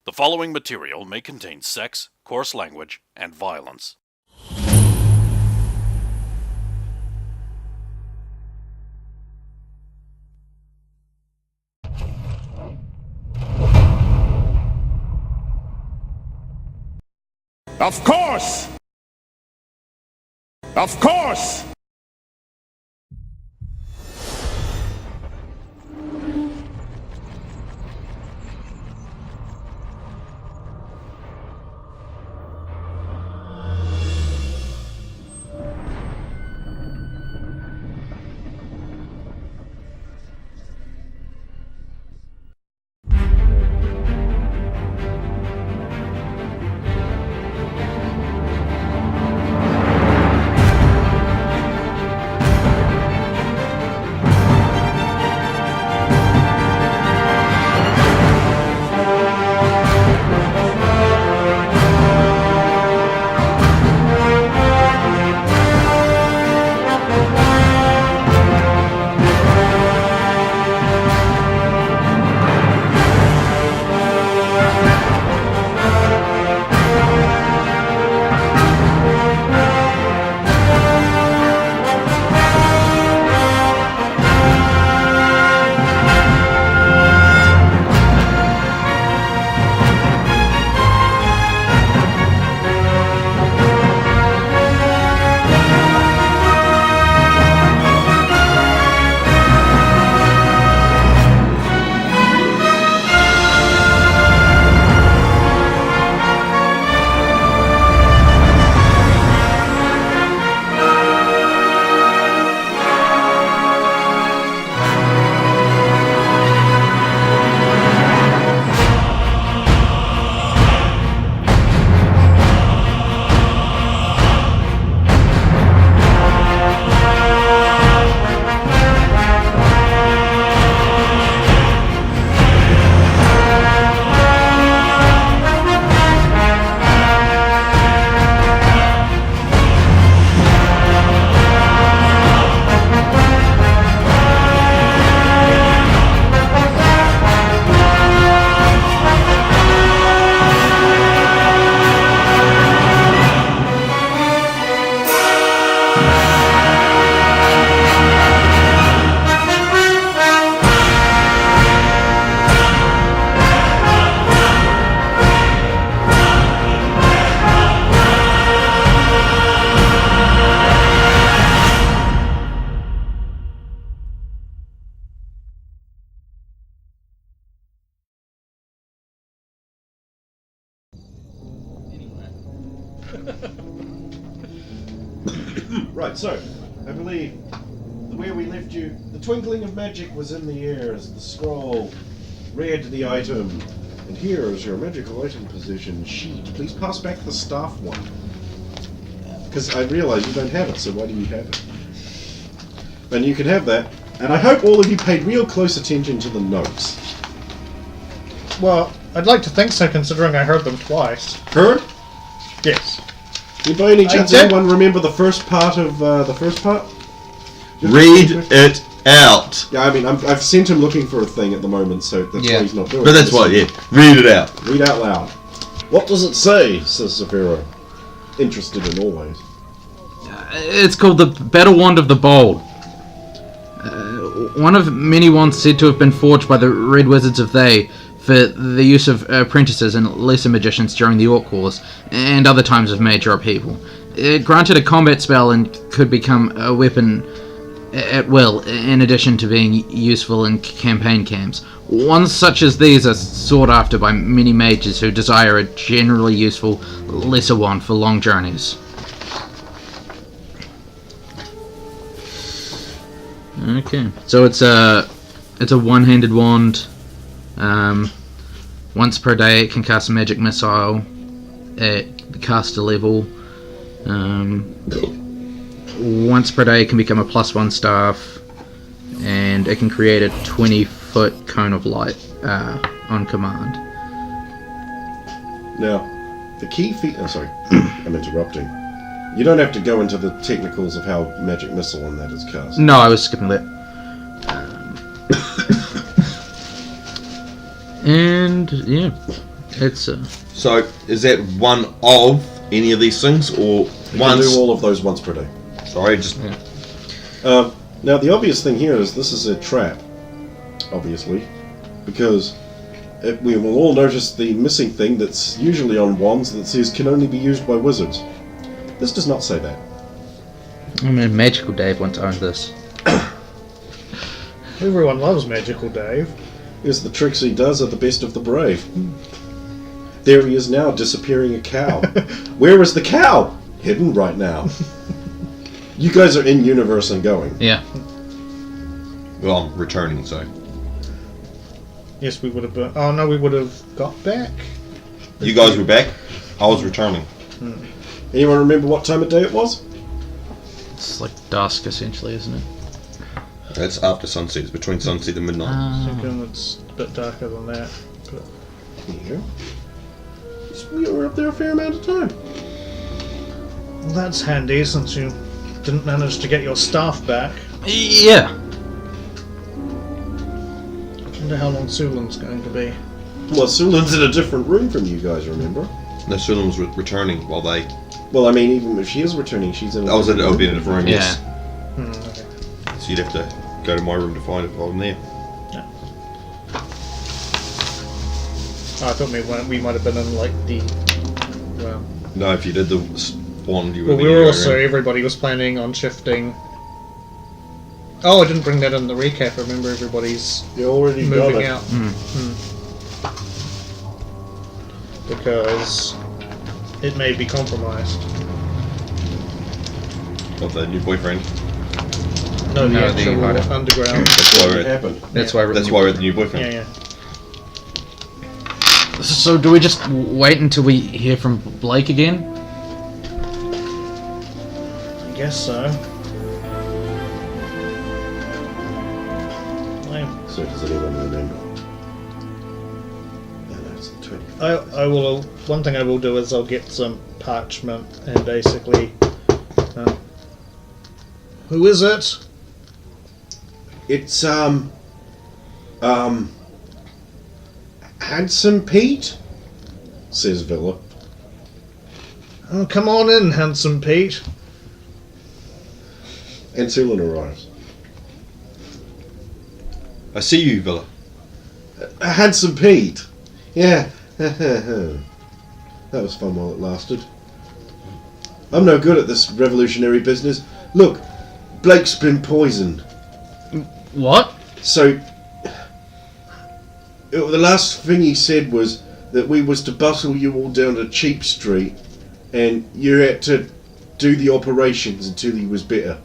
The following material may contain sex, coarse language, and violence. Of course! Of course! Right, so, I believe where we left you, the twinkling of magic was in the air as the scroll read the item. And here is your magical item possession sheet. Please pass back the staff one. Because I realise you don't have it, so why do you have it? And you can have that. And I hope all of you paid real close attention to the notes. Well, I'd like to think so, considering I heard them twice. Heard? Yes. Did by any chance did. anyone remember the first part of the first part? Read it out. Yeah, I mean, I've sent him looking for a thing at the moment, so that's why he's not doing it. But that's why, yeah. Read it out. Read out loud. What does it say, says Zafiro, interested in all ways. It's called the Battle Wand of the Bold. One of many wands said to have been forged by the Red Wizards of Thay for the use of apprentices and lesser magicians during the Orc Wars and other times of major upheaval. It granted a combat spell and could become a weapon at will, in addition to being useful in campaign camps. Ones such as these are sought after by many mages who desire a generally useful lesser wand for long journeys. Okay, so it's a one-handed wand. Once per day it can cast a magic missile at the caster level. Once per day it can become a +1 staff, and it can create a 20-foot cone of light on command. Now, the key feature... Oh, sorry, I'm interrupting. You don't have to go into the technicals of how magic missile on that is cast. No, I was skipping that. And yeah, It's So, is that one of any of these things, or You can once? do all of those once per day. Sorry, just Now, the obvious thing here is this is a trap, obviously, because we will all notice the missing thing that's usually on wands that says can only be used by wizards. This does not say that. I mean, Magical Dave once owned this. Everyone loves Magical Dave. Yes, the tricks he does are the best of the brave. There he is now, disappearing a cow. Where is the cow? Hidden right now. You guys are in universe and going. Yeah. well, I'm returning, so Yes, we would have been. Oh no, we would have got back. you guys were back. I was returning. Anyone remember what time of day it was? It's like dusk, essentially, isn't it? That's after sunset. It's between sunset and midnight. I think it's a bit darker than that. But There you go. We were up there a fair amount of time. well, that's handy since you didn't manage to get your staff back. Yeah. I wonder how long Sulan's going to be. Well, Sulan's in a different room from you guys, remember? No, Sulan was returning while they. Well, I mean, even if she is returning, she's in a I was in. different I'll be in a different room. Yes. Okay. So you'd have to go to my room to find it while I'm there. Oh, I thought we might have been in like the. Well, No, if you did the one, you would. well, we were also. Everybody was planning on shifting. Oh, I didn't bring that in the recap. Remember, everybody's You already moving got it. out. Because it may be compromised. Of the new boyfriend. No, the No, the actual hideout. underground. That's why What we're. happened? That's why. That's why we're at the new boyfriend. Yeah, yeah. So, do we just wait until we hear from Blake again? I guess so. So does anyone remember? No, it's the 20th. I will. One thing I will do is I'll get some parchment and basically. Who is it? It's, Handsome Pete? Says Villa. Oh, come on in, handsome Pete. And Sulan arrives. I see you, Villa. Handsome Pete! Yeah. That was fun while it lasted. I'm no good at this revolutionary business. Look, Blake's been poisoned. What? So, the last thing he said was that we was to bustle you all down to Cheap Street and you had to do the operations until he was better.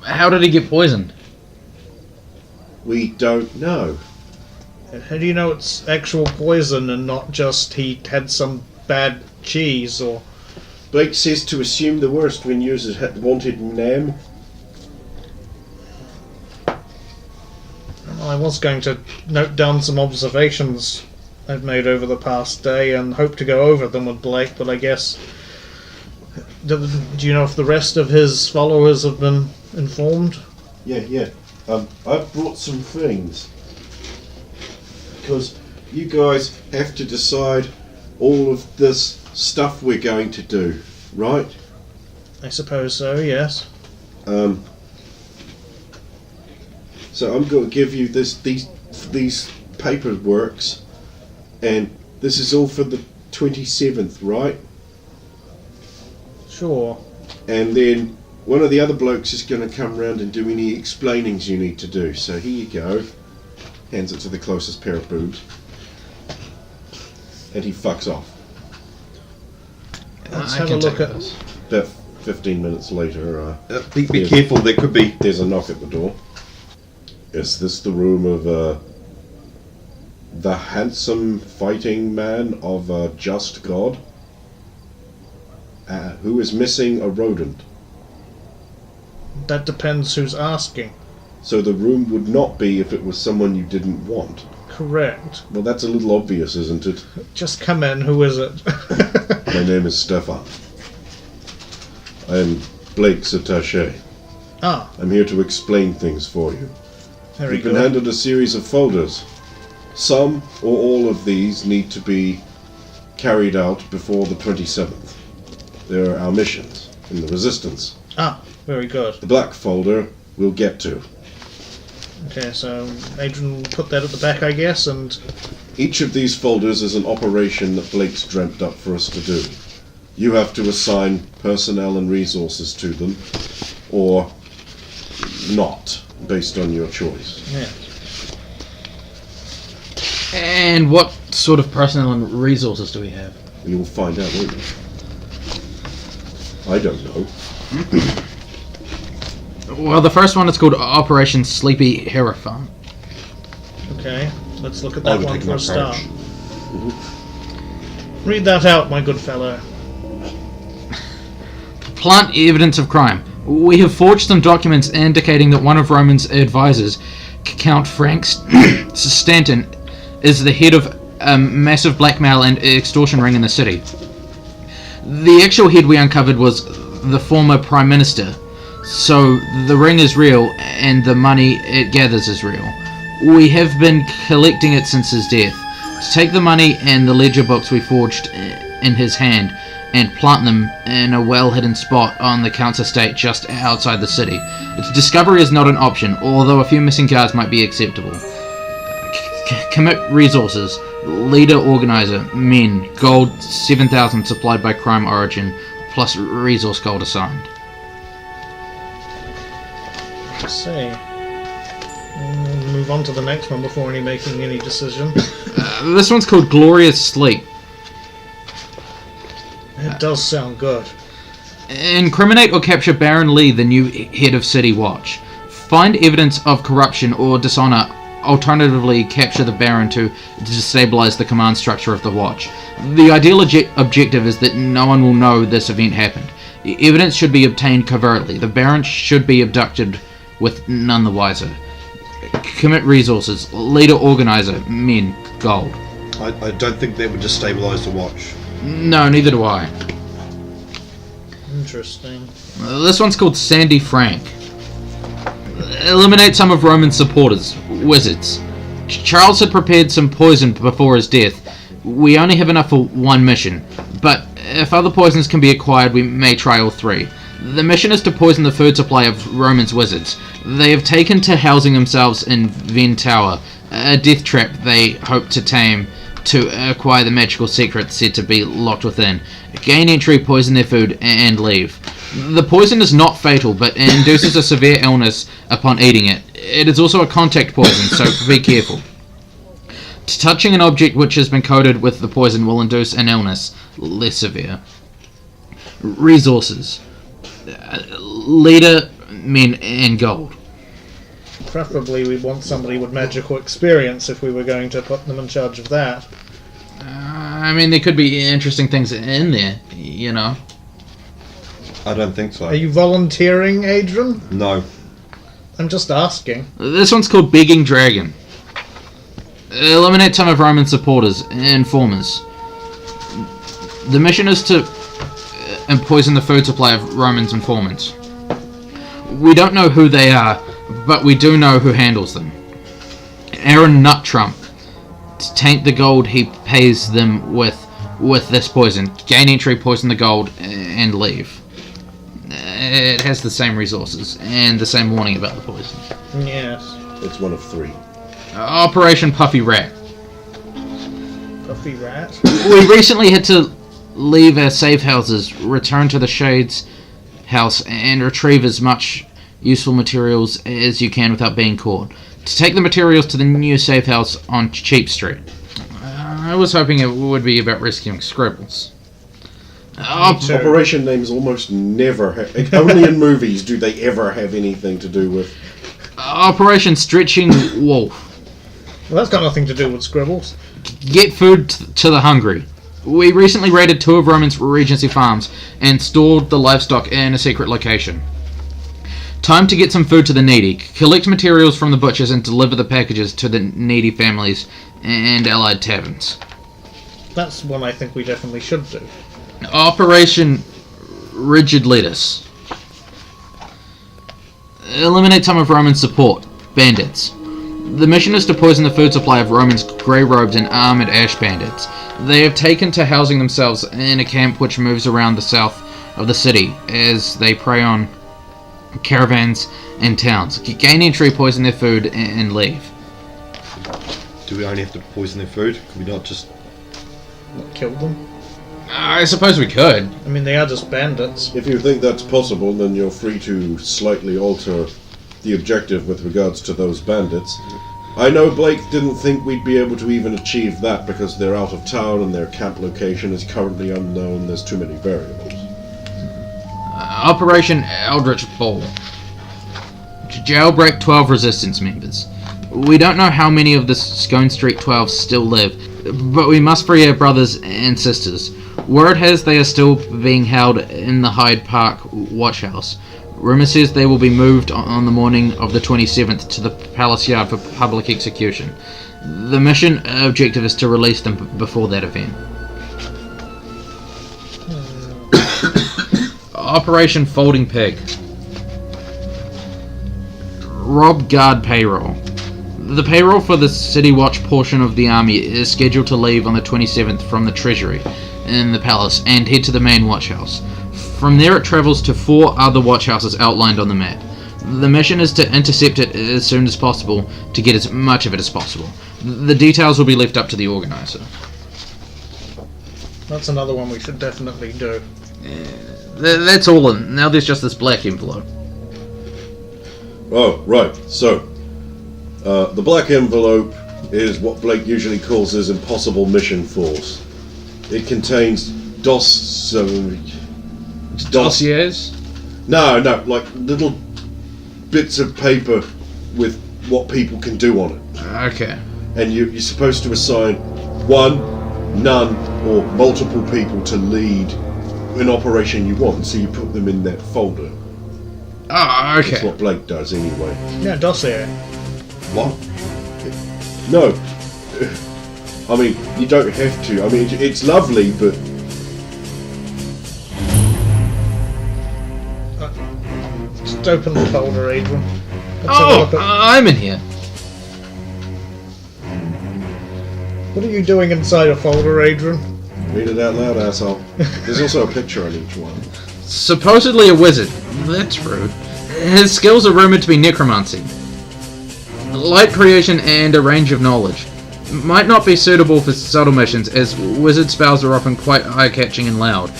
How did he get poisoned? We don't know. How do you know it's actual poison and not just he had some bad cheese or... Blake says to assume the worst when users had wanted Nam. I was going to note down some observations I've made over the past day and hope to go over them with Blake, but I guess... Do you know if the rest of his followers have been informed? Yeah. I've brought some things. Because you guys have to decide all of this stuff we're going to do, right? I suppose so, yes. So I'm going to give you these paperworks, and this is all for the 27th, right? Sure. And then one of the other blokes is going to come round and do any explainings you need to do. So here you go. Hands it to the closest pair of boobs. And he fucks off. Let's I have a can look take at... this. About 15 minutes later, Be careful. There could be. there's a knock at the door. Is this the room of the handsome fighting man of a just god? Who is missing a rodent? That depends who's asking. So the room would not be if it was someone you didn't want. Correct. Well, that's a little obvious, isn't it? Just come in, who is it? My name is Stefan. I am Blake's attaché. Ah, I'm here to explain things for you. very You've been good. handed a series of folders. Some or all of these need to be carried out before the 27th. They're our missions in the Resistance. Ah, very good. The black folder we'll get to. Okay, so Adrian will put that at the back, I guess, and... Each of these folders is an operation that Blake's dreamt up for us to do. You have to assign personnel and resources to them, or not, based on your choice. Yeah. And what sort of personnel and resources do we have? You'll find out, won't you? I don't know. Well, the first one is called Operation Sleepy Hierophant. Okay, let's look at I that would one take for my a start. approach. Read that out, my good fellow. Plant evidence of crime. We have forged some documents indicating that one of Roman's advisors, Count Frank Stanton, is the head of a massive blackmail and extortion ring in the city. The actual head we uncovered was the former Prime Minister, so the ring is real and the money it gathers is real. We have been collecting it since his death. To take the money and the ledger books we forged in his hand and plant them in a well-hidden spot on the Count's estate just outside the city. Discovery is not an option, although a few missing cards might be acceptable. Commit resources. Leader, organizer, men, gold 7,000 supplied by Crime Origin, plus resource gold assigned. Let's see. Move on to the next one before making any decision. This one's called Glorious Sleep. It does sound good. Incriminate or capture Baron Lee, the new head of City Watch. Find evidence of corruption or dishonor. Alternatively, capture the Baron to destabilize the command structure of the Watch. The ideal objective is that no one will know this event happened. Evidence should be obtained covertly. The Baron should be abducted with none the wiser. Commit resources. Leader, organizer, men, gold. I don't think that would destabilize the Watch. No, neither do I. Interesting. This one's called Sandy Frank. Eliminate some of Roman's supporters, wizards. Charles had prepared some poison before his death. We only have enough for one mission, but if other poisons can be acquired, we may try all three. The mission is to poison the food supply of Roman's wizards. They have taken to housing themselves in Ven Tower, a death trap they hope to tame to acquire the magical secret said to be locked within. Gain entry, poison their food, and leave. The poison is not fatal, but induces a severe illness upon eating it. It is also a contact poison, so be careful. Touching an object which has been coated with the poison will induce an illness, less severe. Resources. Leader, men, and gold. Preferably we want somebody with magical experience if we were going to put them in charge of that. I mean, there could be interesting things in there, you know. I don't think so. Are you volunteering, Adrian? No. I'm just asking. This one's called Begging Dragon. Eliminate some of Roman supporters, informers. The mission is to poison the food supply of Roman's informants. We don't know who they are, but we do know who handles them. Aaron Nut Trump. To taint the gold he pays them with this poison. Gain entry, poison the gold, and leave. It has the same resources, and the same warning about the poison. Yes. It's one of three. Operation Puffy Rat. Puffy rat. We recently had to leave our safe houses, return to the Shades house, and retrieve as much useful materials as you can without being caught. To take the materials to the new safe house on Cheap Street. I was hoping it would be about rescuing scribbles. Operation names almost never have... Only in movies do they ever have anything to do with... Operation Stretching Wolf. Well, that's got nothing to do with scribbles. Get food to the hungry. We recently raided 2 of Roman's Regency farms and stored the livestock in a secret location. Time to get some food to the needy. Collect materials from the butchers and deliver the packages to the needy families and allied taverns. That's one I think we definitely should do. Operation Rigid Lettuce. Eliminate some of Roman's support. Bandits. The mission is to poison the food supply of Romans' grey robed and armoured ash bandits. They have taken to housing themselves in a camp which moves around the south of the city as they prey on caravans and towns. Gain entry, poison their food, and leave. Do we only have to poison their food? Can we not just... Kill them. I suppose we could. I mean, they are just bandits. If you think that's possible, then you're free to slightly alter the objective with regards to those bandits. I know Blake didn't think we'd be able to even achieve that because they're out of town and their camp location is currently unknown. There's too many variables. Operation Eldritch Ball. Jailbreak 12 resistance members. We don't know how many of the Scone Street 12 still live, but we must free our brothers and sisters. Word has they are still being held in the Hyde Park watch house. Rumour says they will be moved on the morning of the 27th to the Palace Yard for public execution. The mission objective is to release them before that event. Operation Folding Pig. Rob Guard Payroll. The payroll for the City Watch portion of the army is scheduled to leave on the 27th from the Treasury in the Palace and head to the main watch house. From there it travels to 4 other watch houses outlined on the map. The mission is to intercept it as soon as possible to get as much of it as possible. The details will be left up to the organizer. That's another one we should definitely do. That's all. Now there's just this black envelope. Oh, right. So, the black envelope is what Blake usually calls his impossible mission force. It contains Dossiers? No, like little bits of paper with what people can do on it. Okay. And you're supposed to assign one, none, or multiple people to lead an operation you want, so you put them in that folder. Oh, okay. That's what Blake does anyway. Yeah, dossier. What? No. I mean, you don't have to. I mean, it's lovely, but... Just open the folder, Adrian. I'm in here. What are you doing inside a folder, Adrian? Read it out loud, asshole. There's also a picture on each one. Supposedly a wizard. That's rude. His skills are rumoured to be necromancy, light creation, and a range of knowledge. Might not be suitable for subtle missions, as wizard spells are often quite eye-catching and loud.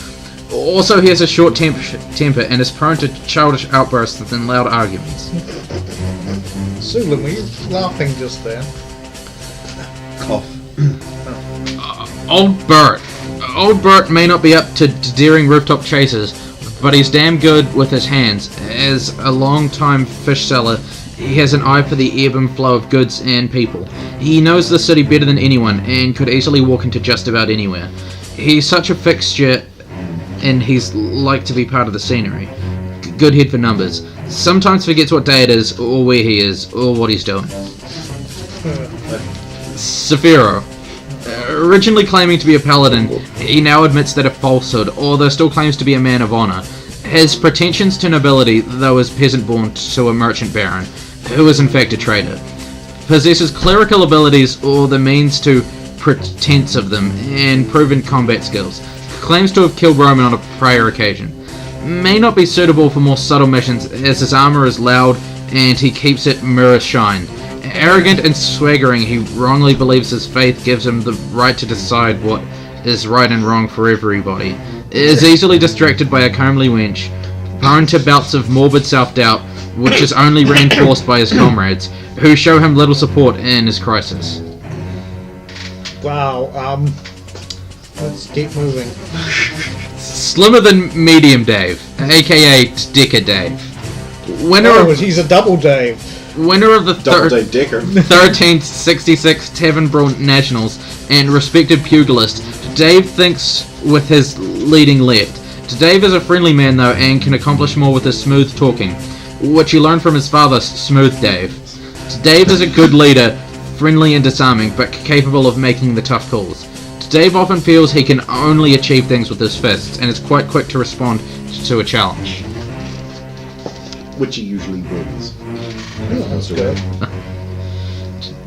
Also, he has a short temper and is prone to childish outbursts and loud arguments. Sulan, were you laughing just then? Cough. Old Bert. Old Bert may not be up to daring rooftop chases, but he's damn good with his hands. As a long-time fish seller, he has an eye for the ebb and flow of goods and people. He knows the city better than anyone and could easily walk into just about anywhere. He's such a fixture, and he's like to be part of the scenery. Good head for numbers. Sometimes forgets what day it is, or where he is, or what he's doing. Saphiro. Originally claiming to be a paladin, he now admits that a falsehood, although still claims to be a man of honour. Has pretensions to nobility, though is peasant-born to a merchant baron, who is in fact a trader. Possesses clerical abilities, or the means to pretense of them, and proven combat skills. Claims to have killed Roman on a prior occasion. May not be suitable for more subtle missions, as his armour is loud and he keeps it mirror shined. Arrogant and swaggering, he wrongly believes his faith gives him the right to decide what is right and wrong for everybody. Is easily distracted by a comely wench, prone to bouts of morbid self-doubt, which is only reinforced by his comrades, who show him little support in his crisis. Wow, let's keep moving. Slimmer than Medium Dave, aka Dicker Dave. He's a double Dave. Winner of the Double Dave Dicker. 1366 Tavern Brawl Nationals and respected pugilist, Dave thinks with his leading left. Dave is a friendly man though and can accomplish more with his smooth talking, which he learned from his father, Smooth Dave. Dave is a good leader, friendly and disarming, but capable of making the tough calls. Dave often feels he can only achieve things with his fists and is quite quick to respond to a challenge. Which he usually wins. That's good.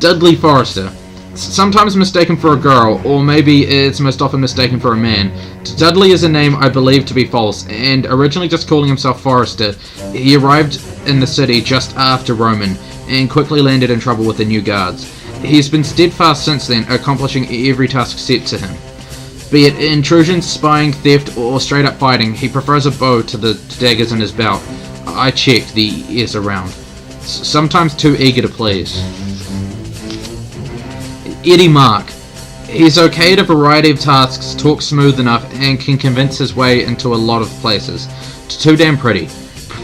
Dudley Forrester. Sometimes mistaken for a girl, or maybe it's most often mistaken for a man. Dudley is a name I believe to be false, and originally just calling himself Forrester, he arrived in the city just after Roman, and quickly landed in trouble with the new guards. He's been steadfast since then, accomplishing every task set to him. Be it intrusion, spying, theft, or straight up fighting, he prefers a bow to the daggers in his belt. I checked, the is around. Sometimes too eager to please. Eddie Mark. He's okay at a variety of tasks, talks smooth enough, and can convince his way into a lot of places. Too damn pretty.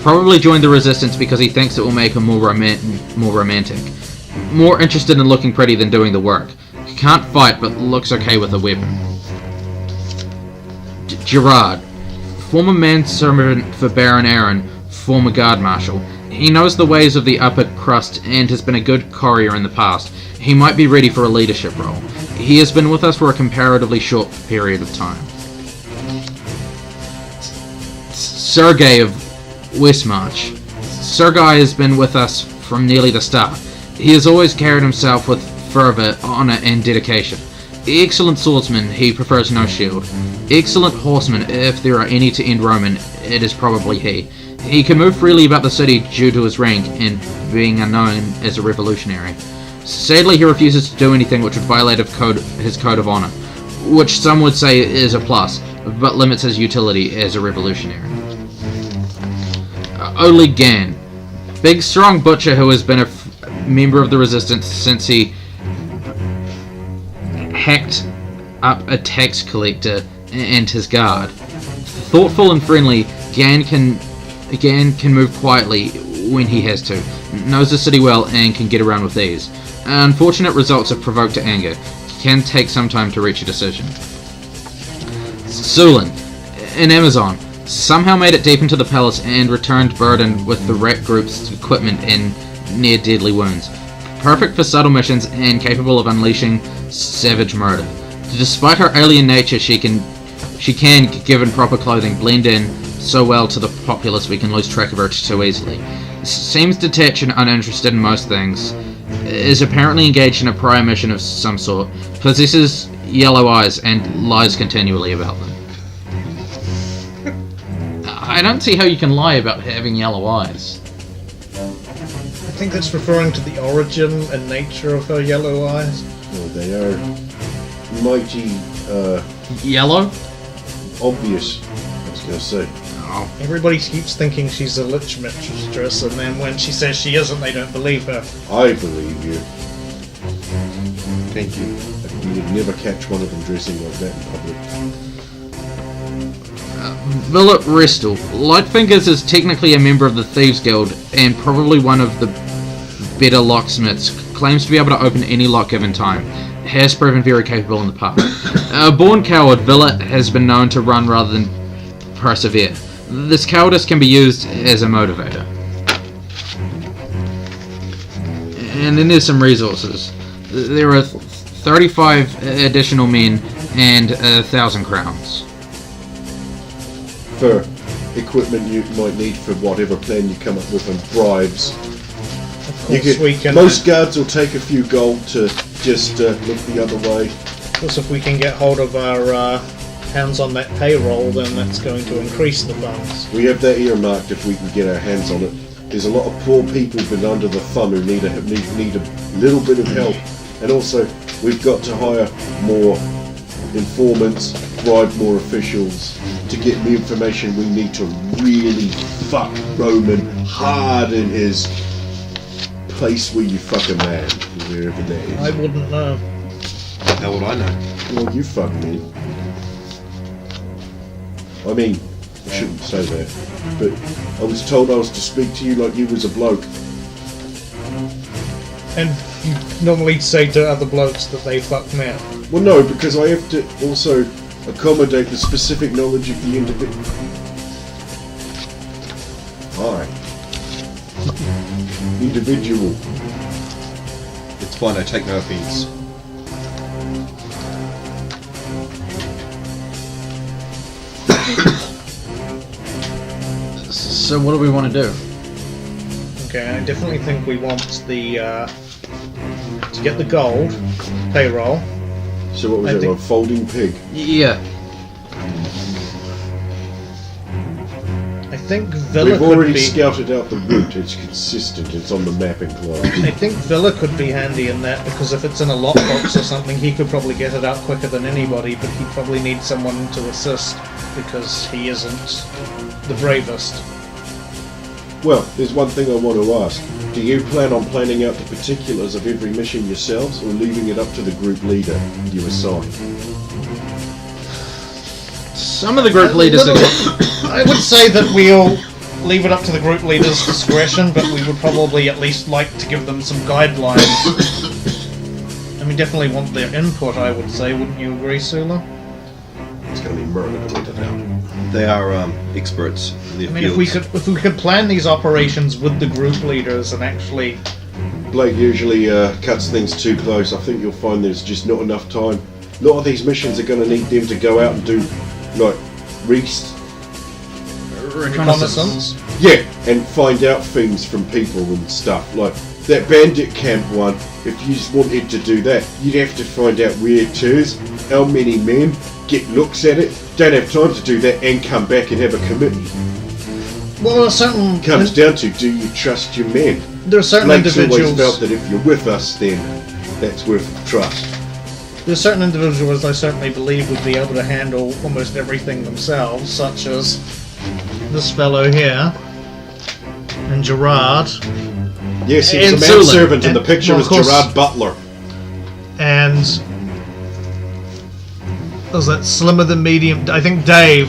Probably joined the Resistance because he thinks it will make him more romantic. More interested in looking pretty than doing the work. Can't fight, but looks okay with a weapon. Gerard. Former manservant for Baron Aaron, former guard marshal. He knows the ways of the upper crust and has been a good courier in the past. He might be ready for a leadership role. He has been with us for a comparatively short period of time. Sergei of Westmarch. Sergei has been with us from nearly the start. He has always carried himself with fervor, honor, and dedication. Excellent swordsman, he prefers no shield. Excellent horseman, if there are any to end Roman, it is probably he. He can move freely about the city due to his rank and being unknown as a revolutionary. Sadly, he refuses to do anything which would violate his code of honor, which some would say is a plus, but limits his utility as a revolutionary. Oleg Gan. Big, strong butcher who has been a member of the Resistance since he hacked up a tax collector and his guard. Thoughtful and friendly, Gan can move quietly when he has to, knows the city well and can get around with ease. Unfortunate results have provoked to anger. Can take some time to reach a decision. Sulin, an Amazon, somehow made it deep into the palace and returned burdened with the rat group's equipment and near deadly wounds. Perfect for subtle missions and capable of unleashing savage murder. Despite her alien nature, she can, given proper clothing, blend in so well to the populace we can lose track of her too easily. Seems detached and uninterested in most things. Is apparently engaged in a prior mission of some sort. Possesses yellow eyes and lies continually about them. I don't see how you can lie about having yellow eyes. I think that's referring to the origin and nature of her yellow eyes. Well, they are mighty, Yellow? obvious, I was going to say. Oh. Everybody keeps thinking she's a lich mistress, and then when she says she isn't, they don't believe her. I believe you. Thank you. You would never catch one of them dressing like that in public. Villet Restel. Lightfingers is technically a member of the Thieves Guild and probably one of the better locksmiths. Claims to be able to open any lock given time. Has proven very capable in the past. Born coward, Villet has been known to run rather than persevere. This cowardice can be used as a motivator. And then there's some resources. There are 35 additional men and 1,000 crowns. For equipment you might need for whatever plan you come up with, and bribes. Of course, we can. Most guards will take a few gold to just look the other way. Of course, if we can get hold of our hands on that payroll, then that's going to increase the funds. We have that earmarked if we can get our hands on it. There's a lot of poor people been under the thumb who need a little bit of help, and also we've got to hire more informants, bribe more officials to get the information we need to really fuck Roman hard in his place where you fuck a man, wherever that is. I wouldn't know. How would I know? Well, you fuck me. I mean, I shouldn't say that, but I was told I was to speak to you like you was a bloke. And you normally say to other blokes that they fuck men. Well, no, because I have to also accommodate the specific knowledge of the individual. Hi. Individual. It's fine, I take no offense. So what do we want to do? Okay, I definitely think we want the to get the gold, payroll. So what was I it, think- like folding pig? Yeah. I think Villa We've could already be. scouted out the route. It's consistent. It's on the mapping cloud. I think Villa could be handy in that because if it's in a lockbox or something, he could probably get it out quicker than anybody. But he'd probably need someone to assist because he isn't the bravest. Well, there's one thing I want to ask. Do you plan on planning out the particulars of every mission yourselves, or leaving it up to the group leader you assign? Some of the group leaders are... I would say that we'll leave it up to the group leader's discretion, but we would probably at least like to give them some guidelines. And we definitely want their input, I would say. Wouldn't you agree, Sula? It's going to be murder to point it out. They are experts in their I mean, fields. if we could plan these operations with the group leaders and actually... Blake usually cuts things too close. I think you'll find there's just not enough time. A lot of these missions are going to need them to go out and do, like, reconnaissance. Yeah, and find out things from people and stuff. Like that bandit camp one, if you just wanted to do that, you'd have to find out where it is, how many men, get looks at it. Don't have time to do that and come back and have a committee. Well, Comes down to, do you trust your men? there are certain Blake's always individuals... felt that if you're with us, then that's worth the trust. There's certain individuals I certainly believe would be able to handle almost everything themselves, such as this fellow here, and Gerard, Yes, he was And a Sula. manservant, and the And- picture well, was of course- Gerard Butler. and was that slimmer than medium? I think Dave.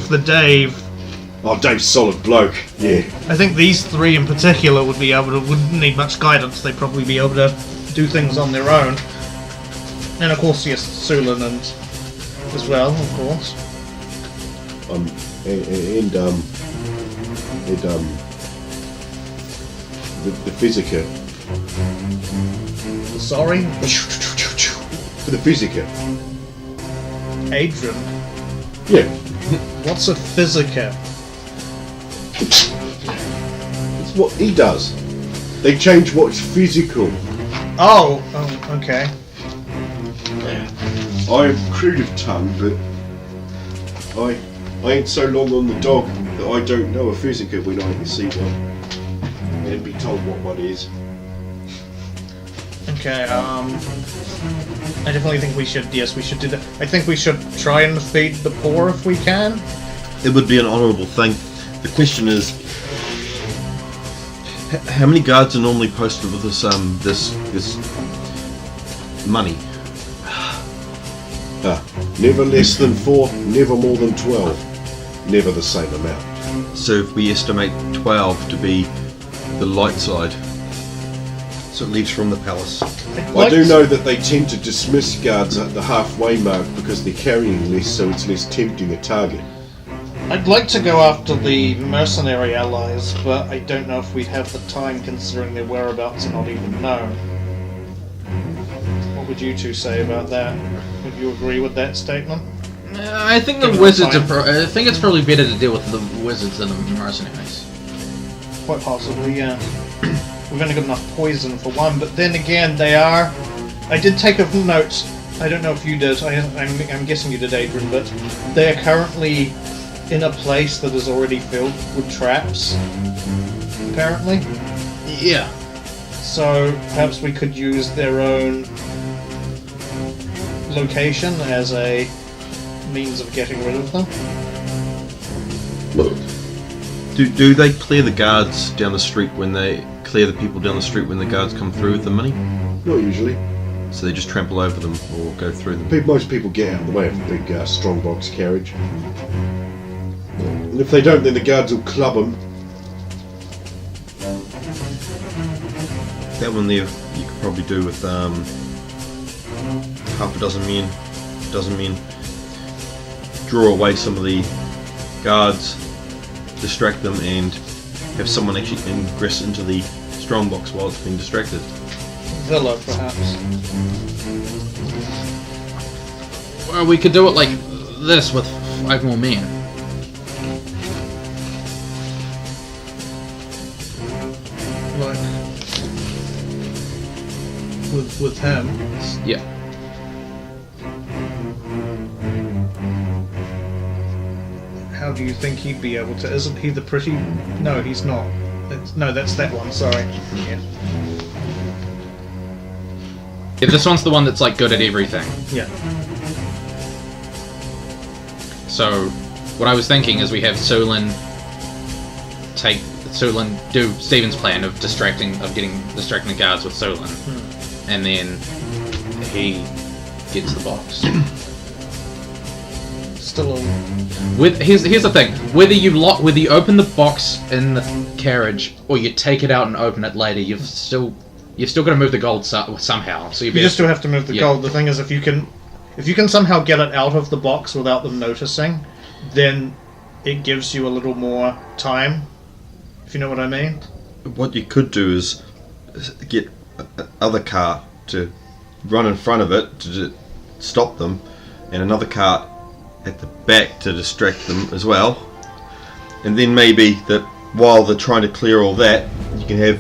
Oh, Dave's solid bloke. Yeah. I think these three in particular would be able to. Wouldn't need much guidance. They'd probably be able to do things on their own. And of course, yes, Sulan and as well, of course. The Physica. Sorry, For the Physica. Adrian. Yeah. What's a physica? It's what he does. They change what's physical. Oh, okay. I'm crude of tongue, but I ain't so long on the dog that I don't know a Physica when I can see one and be told what one is. Okay, I definitely think we should, yes, we should do that. I think we should try and feed the poor if we can. It would be an honourable thing. The question is, how many guards are normally posted with this this money? Never less than 4, never more than 12. Never the same amount. So if we estimate 12 to be the light side, so it leaves from the palace. I do know that they tend to dismiss guards at the halfway mark because they're carrying less, so it's less tempting a target. I'd like to go after the mercenary allies, but I don't know if we'd have the time considering their whereabouts are not even known. What would you two say about that? Would you agree with that statement? I think the Give it wizards time. are... I think it's probably better to deal with the wizards than the mercenaries. Quite possibly, yeah. We've only got enough poison for one, but then again, they are... I did take a note, I don't know if you did, I'm guessing you did, Adrian, but they are currently in a place that is already filled with traps, apparently. Yeah. So perhaps we could use their own location as a means of getting rid of them. Do they clear the guards down the street when they clear the people down the street when the guards come through with the money? Not usually. So they just trample over them or go through them. Most people get out of the way of a big strong box carriage. And if they don't, then the guards will club them. That one there you could probably do with half a dozen men. Draw away some of the guards, distract them, and have someone actually ingress into the strongbox while it's being distracted. Villa, perhaps. Well, we could do it like this with 5 more men. Like, with him. Yeah. How do you think he'd be able to? Isn't he the pretty? No, he's not. No, that's that one. Sorry. Yeah. Yeah, this one's the one that's like good at everything. Yeah. So, what I was thinking is we have Sulin do Steven's plan of distracting the guards with Sulin, and then he gets the box. Still a... Here's the thing: whether you open the box in the carriage or you take it out and open it later, you've still got to move the gold somehow. So you just still have to move the gold. The thing is, if you can somehow get it out of the box without them noticing, then it gives you a little more time. If you know what I mean. What you could do is get other cart to run in front of it to stop them, and another cart at the back to distract them as well. And then maybe that while they're trying to clear all that, you can have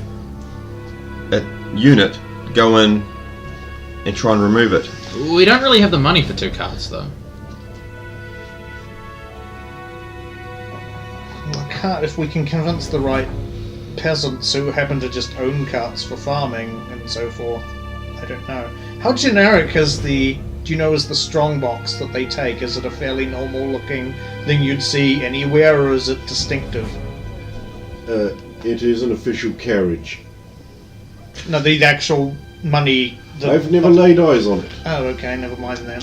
a unit go in and try and remove it. We don't really have the money for 2 carts, though. If we can convince the right peasants who happen to just own carts for farming and so forth, I don't know. How generic is the strong box that they take? Is it a fairly normal looking thing you'd see anywhere, or is it distinctive? It is an official carriage. No, the actual money... I've never laid eyes on it. Oh, okay, never mind then.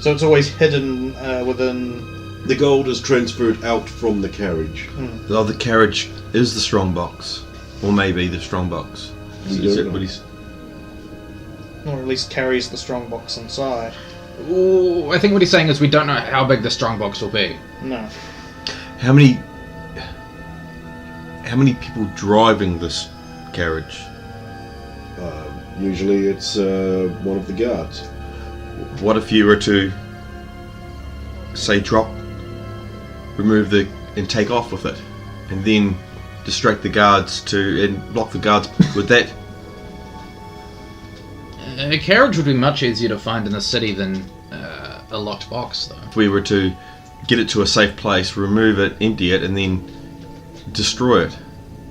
So it's always hidden within... The gold is transferred out from the carriage. Oh, the carriage is the strong box. Or maybe the strong box. Is it what he's... Or at least carries the strong box inside. Ooh, I think what he's saying is we don't know how big the strong box will be. No. How many people driving this carriage? Usually it's one of the guards. What if you were to say remove and take off with it, and then distract the guards and block the guards with that? A carriage would be much easier to find in the city than a locked box, though. If we were to get it to a safe place, remove it, empty it, and then destroy it,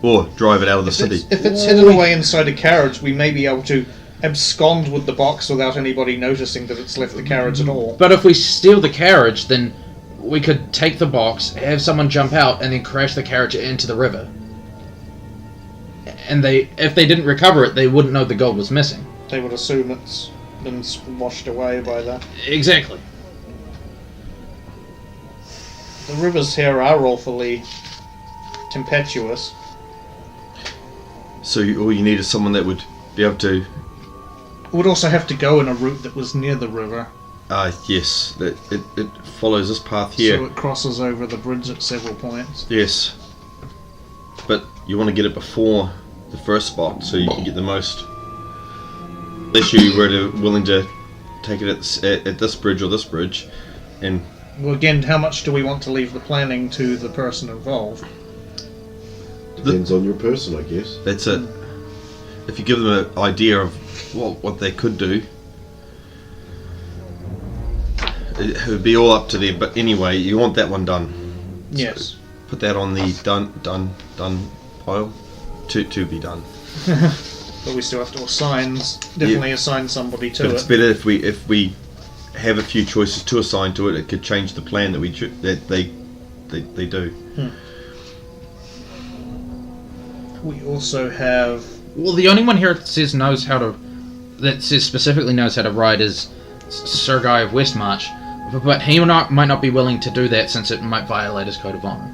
or drive it out of the city. If it's hidden away inside a carriage, we may be able to abscond with the box without anybody noticing that it's left the carriage at all. But if we steal the carriage, then we could take the box, have someone jump out, and then crash the carriage into the river. And if they didn't recover it, they wouldn't know the gold was missing. They would assume it's been washed away by that. Exactly. The rivers here are awfully tempestuous. So all you need is someone that would be able to... Would also have to go in a route that was near the river. Yes. It follows this path here. So it crosses over the bridge at several points. Yes. But you want to get it before the first spot, so you can get the most... Unless you were willing to take it at this bridge or this bridge, and... Well, again, how much do we want to leave the planning to the person involved? Depends on your person, I guess. That's it. If you give them an idea of what they could do, it would be all up to them. But anyway, you want that one done. Yes. So put that on the done pile. To be done. But we still have to assign somebody to but it. it's better if we have a few choices to assign to it. It could change the plan that they do. We also have... Well, the only one here that says specifically knows how to ride is Sir Guy of Westmarch, but he might not be willing to do that since it might violate his code of honor.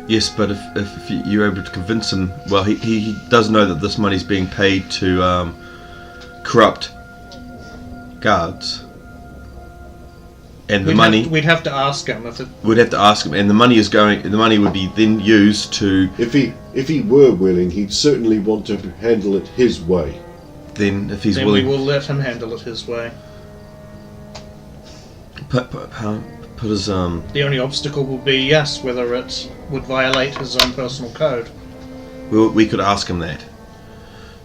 Yes, but if you're able to convince him, well, he does know that this money's being paid to corrupt guards, and we'd have to ask him if it... We'd have to ask him, and the money would be then used to... If he were willing, he'd certainly want to handle it his way. Then, if he's then willing... we will let him handle it his way. Put his... The only obstacle will be, yes, whether it would violate his own personal code. We could ask him that.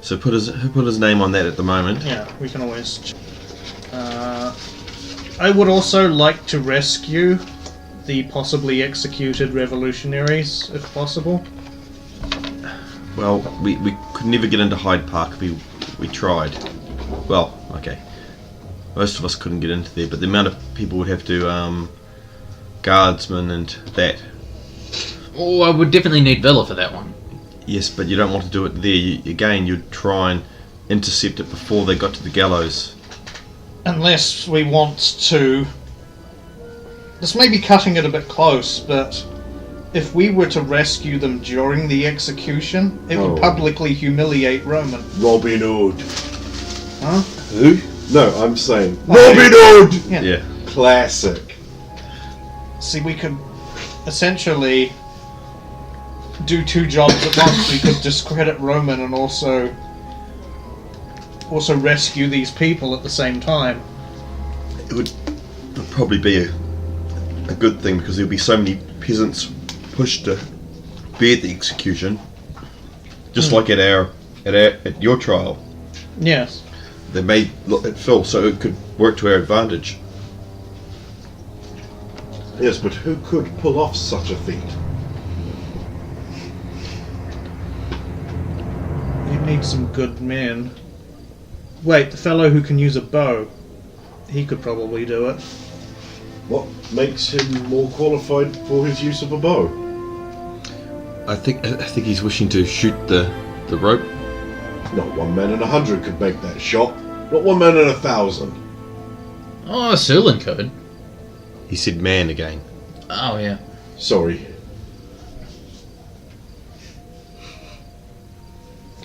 So put his name on that at the moment. Yeah, we can always. I would also like to rescue the possibly executed revolutionaries, if possible. Well, we could never get into Hyde Park if we tried. Well, okay. Most of us couldn't get into there, but the amount of people would have to, guardsmen and that. Oh, I would definitely need Villa for that one. Yes, but you don't want to do it there. You'd try and intercept it before they got to the gallows. Unless we want to... This may be cutting it a bit close, but if we were to rescue them during the execution, it would publicly humiliate Roman. Robin Hood. Huh? Who? No, I'm saying Well, Robin Hood! Yeah. Classic. See, we could essentially do two jobs at once. We could discredit Roman and also rescue these people at the same time. It would probably be a good thing because there'll be so many peasants pushed to bear the execution, just like at your trial. Yes. They made it Phil, so it could work to our advantage. Yes, but who could pull off such a feat? You need some good men. Wait, the fellow who can use a bow. He could probably do it. What makes him more qualified for his use of a bow? I think he's wishing to shoot the rope. Not 1 man in 100 could make that shot. Not 1 man in 1,000. Oh, Sulin could. He said man again. Oh, yeah. Sorry.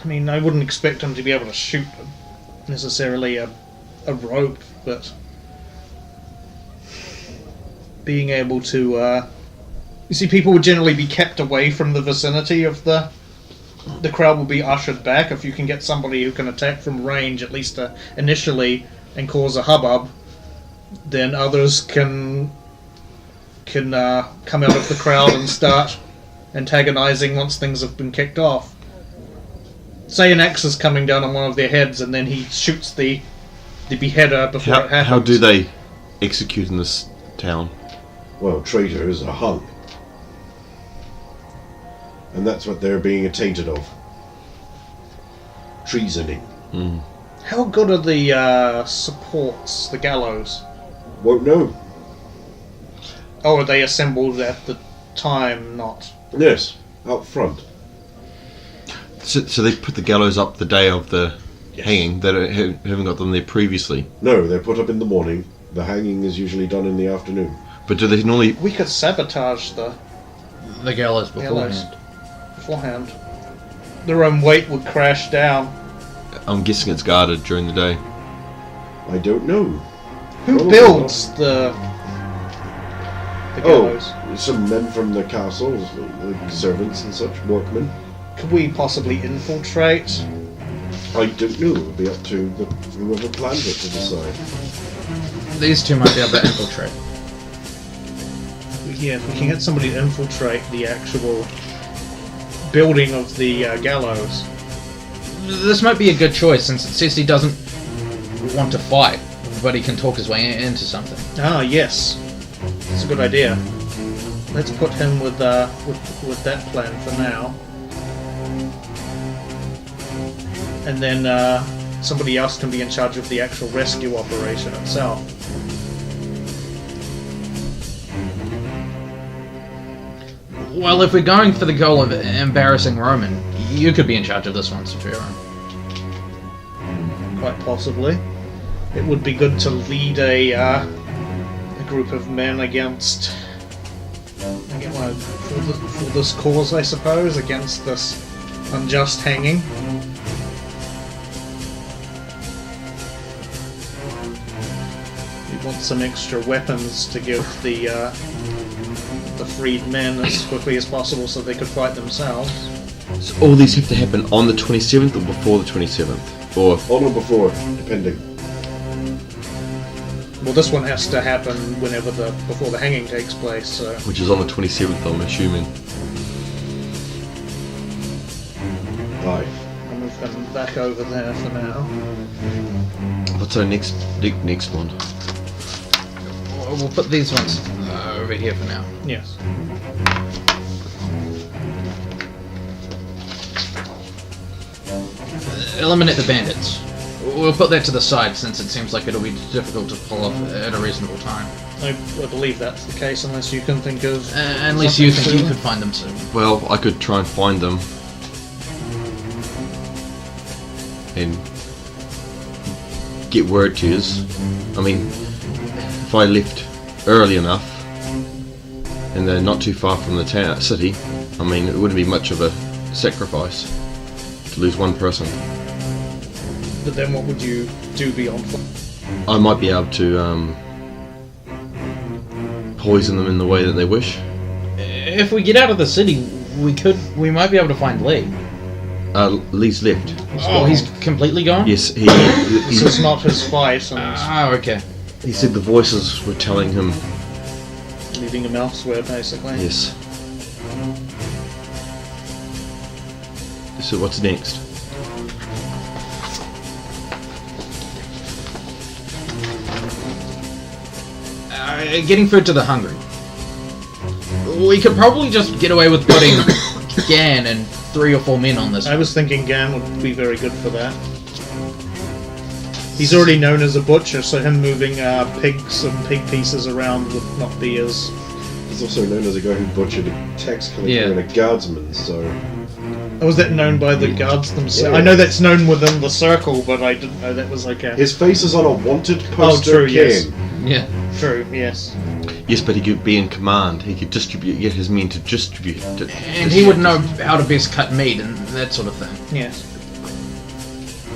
I mean, I wouldn't expect him to be able to shoot necessarily a rope, but being able to, you see, people would generally be kept away from the vicinity of the crowd will be ushered back. If you can get somebody who can attack from range, at least initially, and cause a hubbub, then others can come out of the crowd and start antagonizing once things have been kicked off. Say an axe is coming down on one of their heads, and then he shoots the beheader before it happens. How do they execute in this town? Well, traitors are hung. And that's what they're being attainted of. Treasoning. How good are the supports, the gallows? Won't know. Oh, are they assembled at the time? Not. Yes, out front. So they put the gallows up the day of the hanging. They haven't got them there previously. No, they're put up in the morning. The hanging is usually done in the afternoon. But do they normally? We could sabotage the gallows gallows beforehand. Their own weight would crash down. I'm guessing it's guarded during the day. I don't know. Who Probably builds the gallows? Some men from the castles, like servants and such, workmen. Could we possibly infiltrate? I don't know. It would be up to whoever planned it to decide. These two might be able to infiltrate. Yeah, if we can get somebody to infiltrate the actual building of the gallows. This might be a good choice since it says he doesn't want to fight, but he can talk his way into something. Ah, yes, that's a good idea. Let's put him with that plan for now, and then somebody else can be in charge of the actual rescue operation itself. Well, if we're going for the goal of embarrassing Roman, you could be in charge of this one, Saphira. Quite possibly. It would be good to lead a group of men against for this cause, I suppose, against this unjust hanging. We want some extra weapons to give the freed men as quickly as possible so they could fight themselves. So all these have to happen on the 27th or before the 27th? Or On or before, depending. Well, this one has to happen before the hanging takes place, so... which is on the 27th, I'm assuming. over there for now. What's our next one? We'll put these ones over here for now. Yes. Eliminate the bandits. We'll put that to the side since it seems like it'll be difficult to pull off at a reasonable time. I believe that's the case, unless you can think of. Unless you think you could find them soon. Well, I could try and find them. And get word to yous. I mean, if I left early enough, and they're not too far from the city, I mean, it wouldn't be much of a sacrifice to lose one person. But then what would you do beyond? I might be able to poison them in the way that they wish. If we get out of the city, we might be able to find Lee. Lee's left. Oh, he's completely gone? Yes, This is not his fight, and Okay. he said the voices were telling him. leading him elsewhere, basically. Yes. So what's next? Getting food to the hungry. We could probably just get away with putting Gan and 3 or 4 men on this. I was thinking Gan would be very good for that. He's already known as a butcher, so him moving pigs and pig pieces around would not be as... He's also known as a guy who butchered a tax collector and a guardsman, so... Was that known by the guards themselves? Yeah. I know that's known within the circle, but I didn't know that was like a... His face is on a wanted poster. true, yes. Yeah. True, yes. Yes, but he could be in command. He could get his men to distribute. And he would know how to best cut meat and that sort of thing. Yes.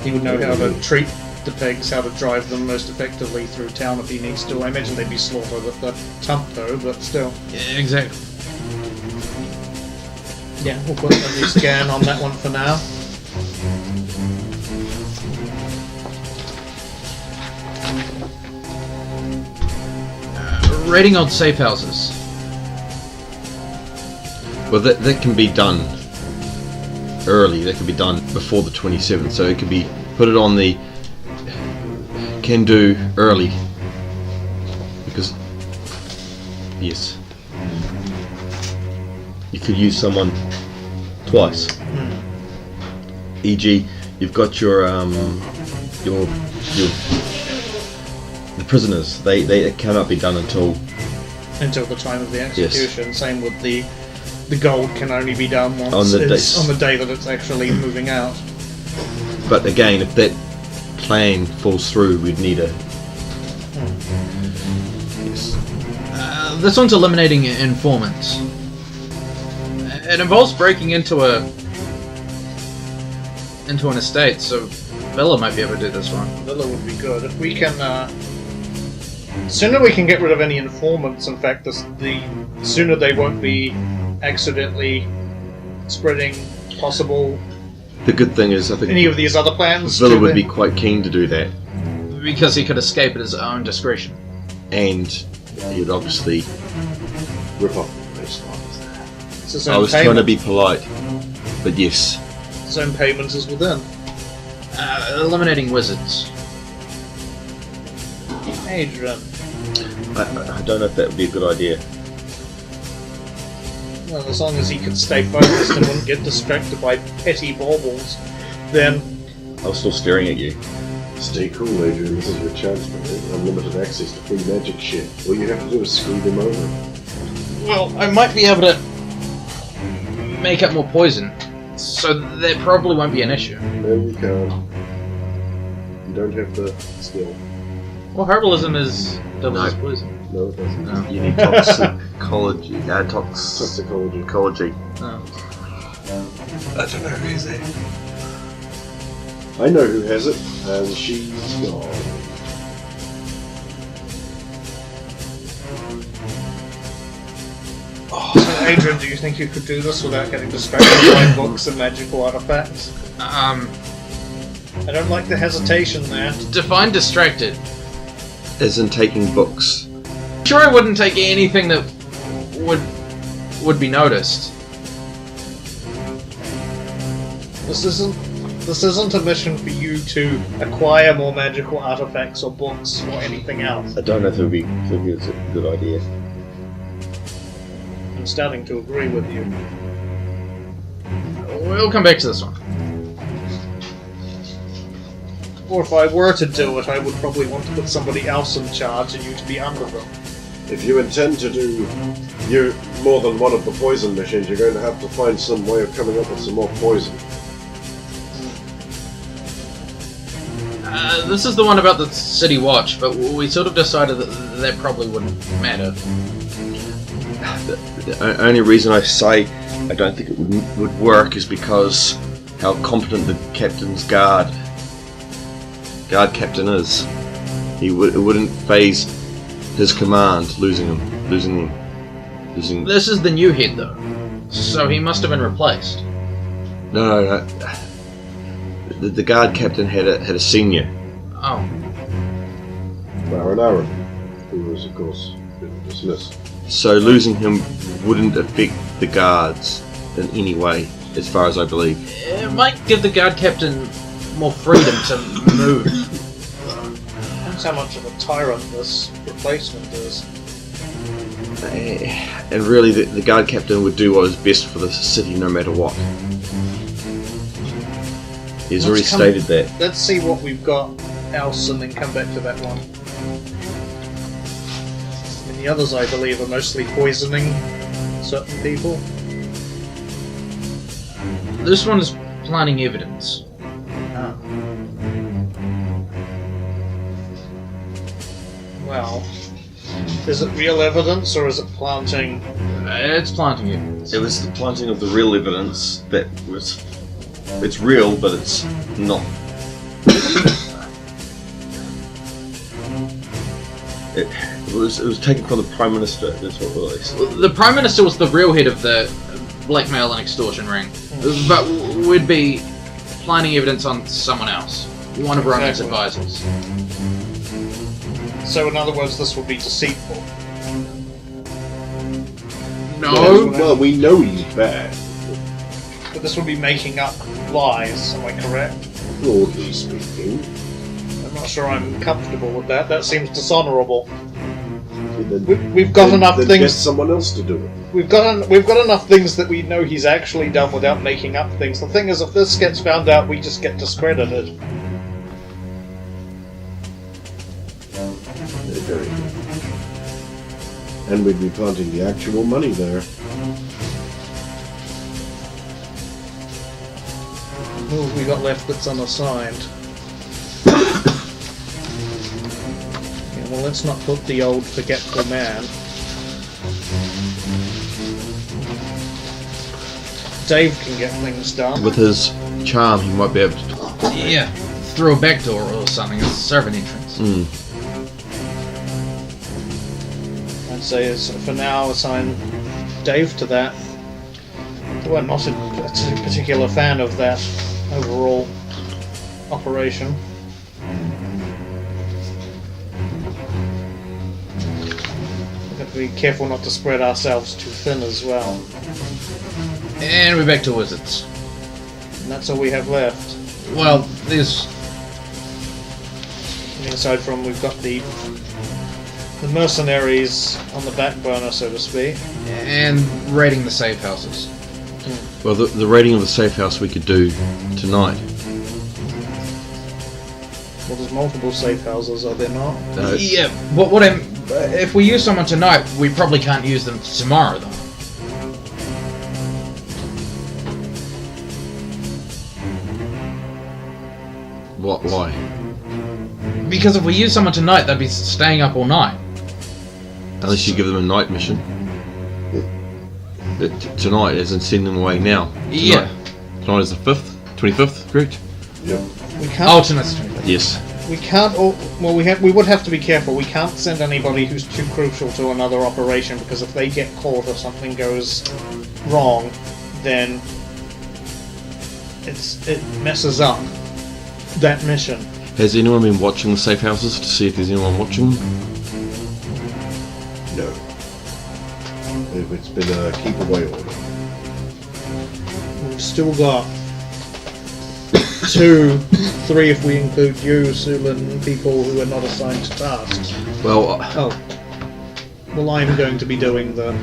He would know how to treat the pigs, how to drive them most effectively through town if he needs to. I imagine they'd be slaughtered at the tump though, but still. Yeah, exactly. Yeah, we'll put a new scan on that one for now. Raiding old safe houses. Well, that can be done early. That can be done before the 27th. So it could be put it on the can do early because yes, you could use someone twice. E.g., you've got your the prisoners. They cannot be done until The time of the execution. Yes. Same with the gold can only be done once on the day that it's actually moving out. But again, if that plan falls through, we'd need a yes. This one's eliminating informants. It involves breaking into an estate, so Villa might be able to do this one. Villa would be good. If we can, sooner we can get rid of any informants, in fact, the sooner they won't be accidentally spreading possible... The good thing is, I think any of these other plans. Villa would be quite keen to do that. Because he could escape at his own discretion. And he'd obviously rip off the I was trying to be polite, but yes. His own payment is within. Eliminating wizards. Adrian. I don't know if that would be a good idea. Well, as long as he could stay focused and wouldn't get distracted by petty baubles, then... I was still staring at you. Stay cool, Adrian. This is your chance, man. Unlimited access to free magic shit. All you have to do is screw them over. Well, I might be able to make up more poison, so that probably won't be an issue. No, you can't. You don't have the skill. Well, herbalism is double as poison. No, it doesn't. No. You need toxicology. Toxicology. Ecology. No. I don't know who's that. I know who has it, and she's gone. So, Adrian, do you think you could do this without getting distracted by books and magical artifacts? I don't like the hesitation there. Define distracted. As in taking books. Sure, I wouldn't take anything that would be noticed. This isn't This isn't a mission for you to acquire more magical artifacts or books or anything else. I don't know if it would be it's a good idea. I'm starting to agree with you. We'll come back to this one. Or if I were to do it, I would probably want to put somebody else in charge and you to be under them. If you intend to do more than one of the poison missions, you're going to have to find some way of coming up with some more poison. This is the one about the city watch, but we sort of decided that probably wouldn't matter. The only reason I say I don't think it would work is because how competent the captain's guard captain is. It wouldn't phase his command losing him. This is the new head, though, so he must have been replaced. No. The guard captain had a senior. Oh. Aaron, who was, of course, been dismissed. So losing him wouldn't affect the guards in any way, as far as I believe. It might give the guard captain more freedom to move. That's how much of a tyrant this replacement is. And really, the guard captain would do what is best for the city, no matter what. He's already stated that. Let's see what we've got else and then come back to that one. And the others, I believe, are mostly poisoning certain people. This one is planting evidence. Ah. Well, is it real evidence or is it planting? It's planting evidence. It was the planting of the real evidence that was... It's real, but it's not. It was taken from the Prime Minister, that's what it was. The Prime Minister was the real head of the blackmail and extortion ring, but we'd be planting evidence on someone else, one of Roman's advisors. So in other words, this would be deceitful. No. Well, we know he's bad, But this would be making up lies, am I correct? broadly speaking. I'm not sure I'm comfortable with that. That seems dishonourable. Then, We've got enough then things. Get someone else to do it. We've got enough things that we know he's actually done without making up things. The thing is, if this gets found out, we just get discredited. Very good. And we'd be planting the actual money there. What have we got left that's unassigned? Yeah, well, let's not put the old forgetful man. Dave can get things done. With his charm, he might be able to... Yeah, through a back door or something, a servant entrance. I'd say for now assign Dave to that. We're not a particular fan of that overall operation. We've got to be careful not to spread ourselves too thin as well. And we're back to wizards. And that's all we have left. Well, there's... Aside from we've got the mercenaries on the back burner, so to speak. and raiding the safe houses. Well, the raiding of the safe house we could do tonight. Well, there's multiple safe houses, are there not? Yeah, what if we use someone tonight, we probably can't use them tomorrow, though. Why? Because if we use someone tonight, they'd be staying up all night. Unless you give them a night mission. Tonight, as in send them away now. Tonight. Yeah. Tonight is the 5th? 25th, correct? Yep. We can't. Oh, tonight's 25th. Yes. We can't. Well, we would have to be careful. We can't send anybody who's too crucial to another operation, because if they get caught or something goes wrong, then it messes up that mission. Has anyone been watching the safe houses to see if there's anyone watching? No. It's been a keep away order. We've still got 2, 3 if we include you, Sulan, and people who are not assigned to tasks. Well, Oh. Well, I'm going to be doing the...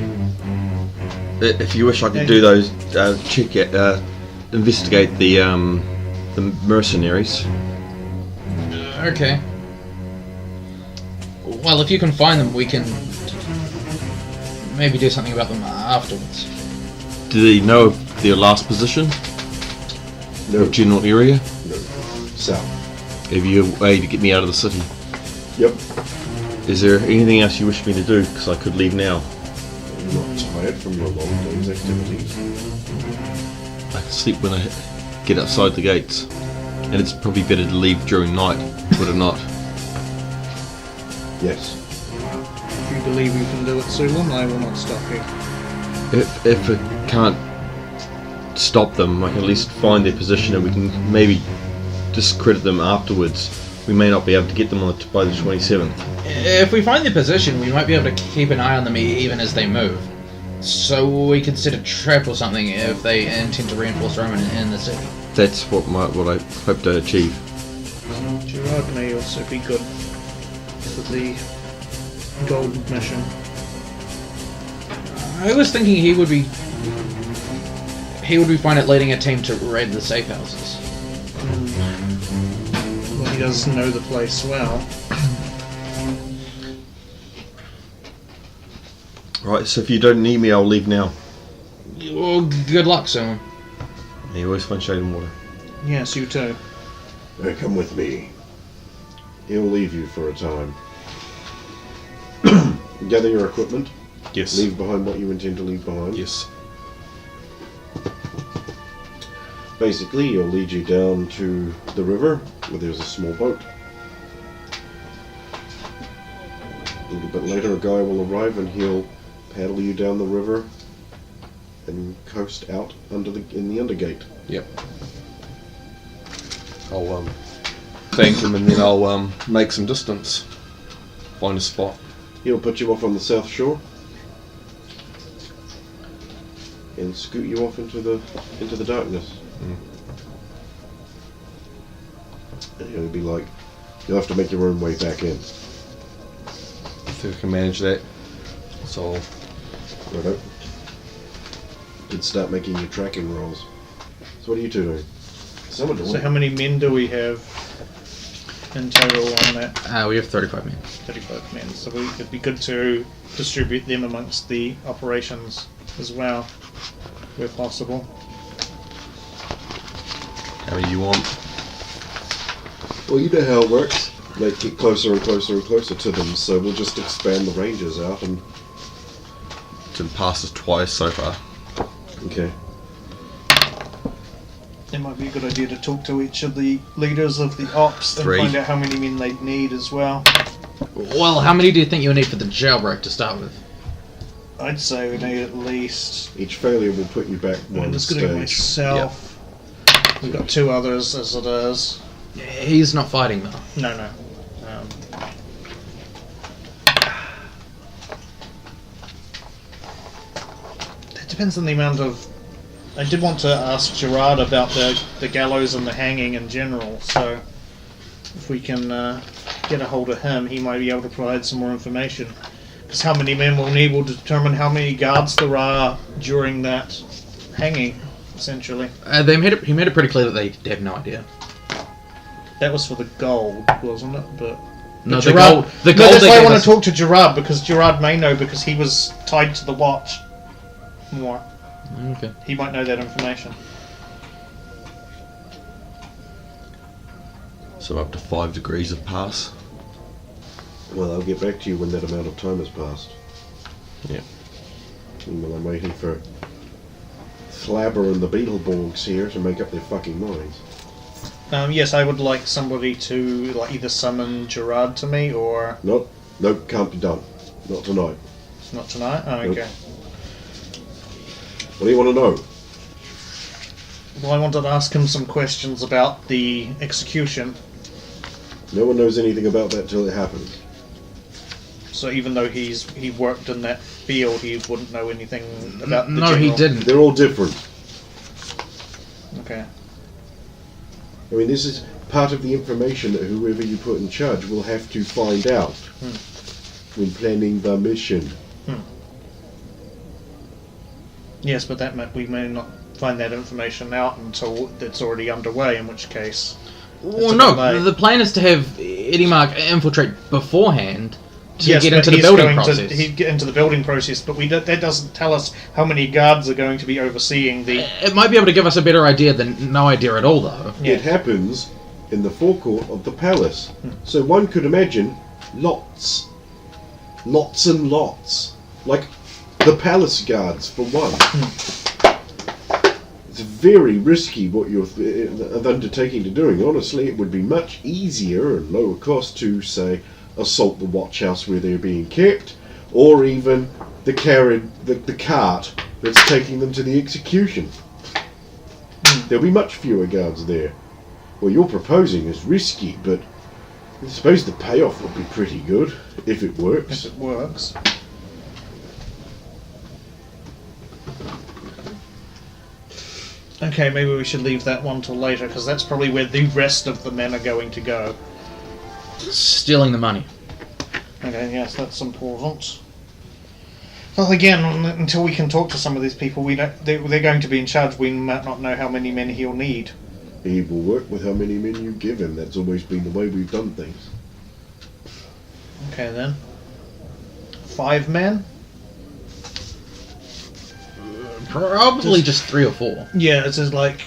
if you wish, I could do those. Investigate the mercenaries. Okay. Well, if you can find them, we can maybe do something about them afterwards. Do they know of their last position? No. Or general area? No. South. Have you a way to get me out of the city? Yep. Is there anything else you wish me to do? Because I could leave now. You're not tired from your long day's activities. I can sleep when I get outside the gates. And it's probably better to leave during night, would it not? Yes. If you believe you can do it, Sulan, I will not stop you. If I can't stop them, I can at least find their position and we can maybe discredit them afterwards. We may not be able to get them on by the 27th. If we find their position, we might be able to keep an eye on them even as they move. So we could set a trap or something if they intend to reinforce Roman in the city. That's what I hope to achieve. Gerard may also be good for the gold mission. I was thinking he would be fine at leading a team to raid the safe houses. Well, he does know the place well. Right, so if you don't need me, I'll leave now. Well, good luck, Sulan. You always find shade and water. Yes, you too. Come with me. He'll leave you for a time. Gather your equipment. Yes. Leave behind what you intend to leave behind. Yes. Basically, he'll lead you down to the river, where there's a small boat. A little bit later, a guy will arrive and he'll paddle you down the river and coast out in the undergate. Yep. I'll thank him and then I'll make some distance. Find a spot. He'll put you off on the south shore and scoot you off into the darkness. And he'll be like, you'll have to make your own way back in. I think I can manage that. So Righto. Did start making your tracking rolls. So what are you two doing? Someone doing. So how many men do we have in total on that? We have 35 men. 35 men. So it'd be good to distribute them amongst the operations as well, where possible. how many you want? Well, you know how it works. They get closer and closer and closer to them, so we'll just expand the ranges out and... It's been passed us twice so far. Okay. It might be a good idea to talk to each of the leaders of the ops 3. and find out how many men they need as well. Well, how many do you think you'll need for the jailbreak to start with? I'd say we need at least... Each failure will put you back I'm one just stage. going to myself. We've got 2 others as it is. He's not fighting though. No. It depends on the amount of... I did want to ask Gerard about the gallows and the hanging in general, so if we can get a hold of him, he might be able to provide some more information. Because how many men we'll need will determine how many guards there are during that hanging, essentially. He made it pretty clear that they have no idea. That was for the gold, wasn't it? But No, Gerard, the gold. that's they why I gave want us- to talk to Gerard, because Gerard may know, because he was tied to the watch more. Okay. He might know that information. So up to 5 degrees of pass. Well, I'll get back to you when that amount of time has passed. Yeah. Meanwhile, I'm waiting for Flabber and the Beetleborgs here to make up their fucking minds. Yes, I would like somebody to either summon Gerard to me, or... Nope, can't be done. Not tonight. Not tonight? Oh, Nope. okay. What do you want to know? Well, I wanted to ask him some questions about the execution. No one knows anything about that till it happens. So even though he worked in that field, he wouldn't know anything about the No, he general- didn't. They're all different. Okay. I mean, this is part of the information that whoever you put in charge will have to find out when planning the mission. Yes, but that meant we may not find that information out until it's already underway, in which case... Well, no, the plan is to have Eddie Mark infiltrate beforehand to yes, get but into the he's building going process. He'd get into the building process, but that doesn't tell us how many guards are going to be overseeing the... It might be able to give us a better idea than no idea at all, though. Yeah. It happens in the forecourt of the palace. So one could imagine lots and lots. Like the palace guards, for one. It's very risky what you're undertaking to doing. Honestly, it would be much easier and lower cost to, say, assault the watch house where they're being kept, or even the cart that's taking them to the execution. There'll be much fewer guards there. What you're proposing is risky, but I suppose the payoff would be pretty good if it works. If it works. Okay, maybe we should leave that one till later, because that's probably where the rest of the men are going to go. Stealing the money. Okay, yes, that's important. Well, again, until we can talk to some of these people, they're going to be in charge. We might not know how many men he'll need. He will work with how many men you give him. That's always been the way we've done things. Okay, then. 5 men? Probably just 3 or 4. Yeah, it's just like,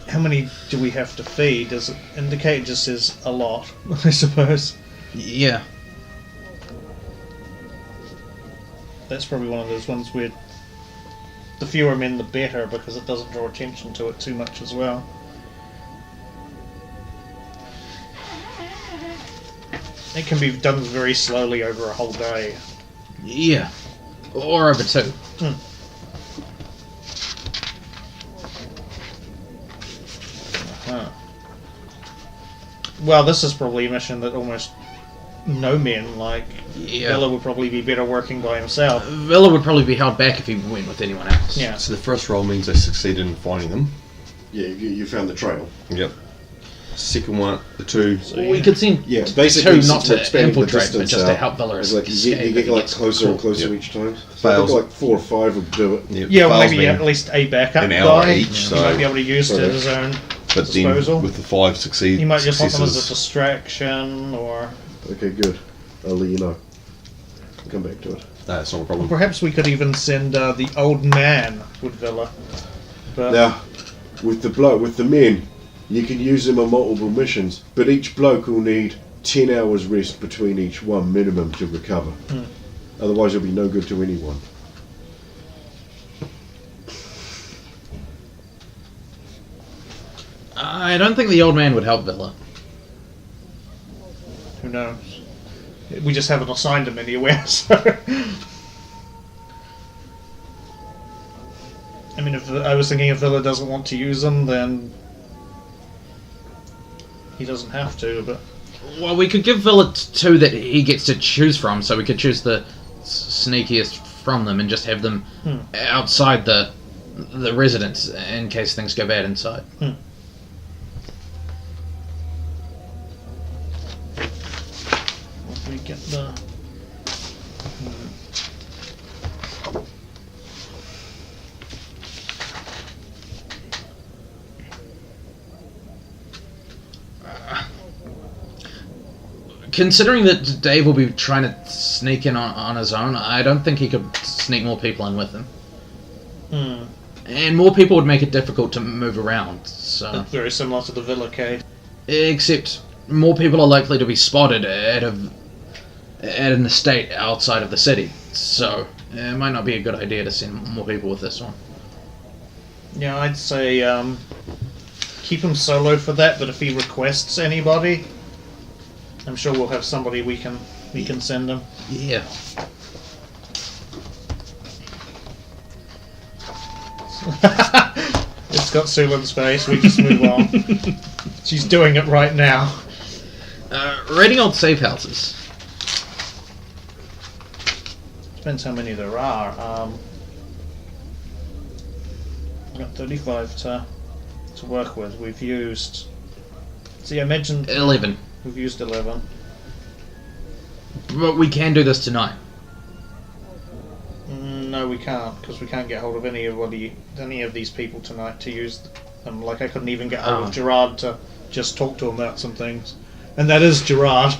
how many do we have to feed? Does it indicate? It just says a lot, I suppose. Yeah. That's probably one of those ones where the fewer men the better, because it doesn't draw attention to it too much as well. It can be done very slowly over a whole day. Yeah. Or over 2. Huh. Well, this is probably a mission that almost no men, like Yeah. Bella, would probably be better working by himself. Villa would probably be held back if he went with anyone else. Yeah. So the first roll means I succeeded in finding them. Yeah, you found the trail. Yep. Second one, the 2. We could send Yeah, basically 2 not since we're to expanding the infiltrate, but distance just to out, help Villa it's like escape. you get like if he closer gets and closer Yep. each time. So I Fails. think like 4 or 5 would do it. Yep. Yeah, well, Fails maybe me at least a backup an hour guy. each, He so- might be able to use to his own But disposal. then with the 5 succeed, You might just want them as a successes, distraction, or Okay, good. I'll let you know. I'll come back to it. that's not a problem. perhaps we could even send the old man with Villa. But Now, with the men, you can use them on multiple missions, but each bloke will need 10 hours rest between each one minimum to recover. Otherwise, it'll be no good to anyone. I don't think the old man would help Villa. who knows? We just haven't assigned him anywhere, so... I mean, if I was thinking if Villa doesn't want to use them, then he doesn't have to, but... Well, we could give Villa 2 that he gets to choose from, so we could choose the sneakiest from them and just have them outside the residence in case things go bad inside. Let me get the... Considering that Dave will be trying to sneak in on his own, I don't think he could sneak more people in with him. And more people would make it difficult to move around, so... Very similar to the Villa case. Except more people are likely to be spotted at an estate outside of the city, so it might not be a good idea to send more people with this one. Yeah, I'd say keep him solo for that, but if he requests anybody, I'm sure we'll have somebody we can send him. Yeah. It's got Sulan's face, we just move on. She's doing it right now. Raiding old safe houses. Depends how many there are. We've got 35 to work with. We've used See, I mentioned 11. we've used 11. But we can do this tonight. No, we can't, because we can't get hold of any of these people tonight to use them. Like, I couldn't even get hold of Gerard to just talk to him about some things. And that is Gerard.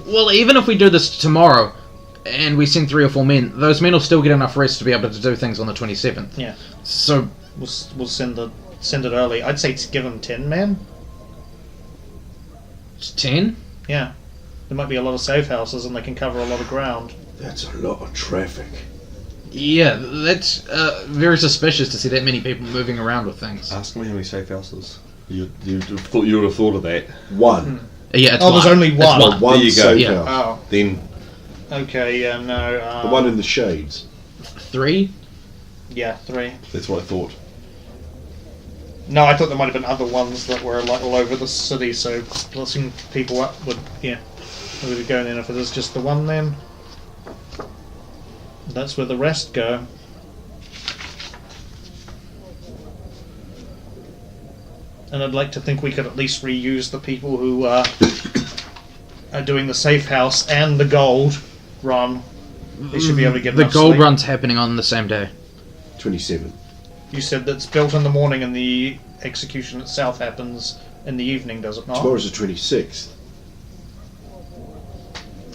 Well, even if we do this tomorrow, and we send 3 or 4 men, those men will still get enough rest to be able to do things on the 27th. Yeah. So We'll send it early. I'd say to give them 10 men. 10? Yeah. There might be a lot of safe houses and they can cover a lot of ground. That's a lot of traffic. Yeah, that's very suspicious to see that many people moving around with things. Ask me how many safe houses. You would have thought of that. One. Yeah, it's there's only It's one. One There you go. safe Yeah. house. Oh. Then Okay, yeah, no. The one in the shades. 3? Yeah, 3. that's what I thought. No, I thought there might have been other ones that were like all over the city, so splitting people up would go in. If it is just the one, then that's where the rest go. And I'd like to think we could at least reuse the people who are doing the safe house and the gold run. They should be able to get The enough gold sleep. run's happening on the same day. 27. You said that's built in the morning and the execution itself happens in the evening, does it not? Tomorrow's the 26th.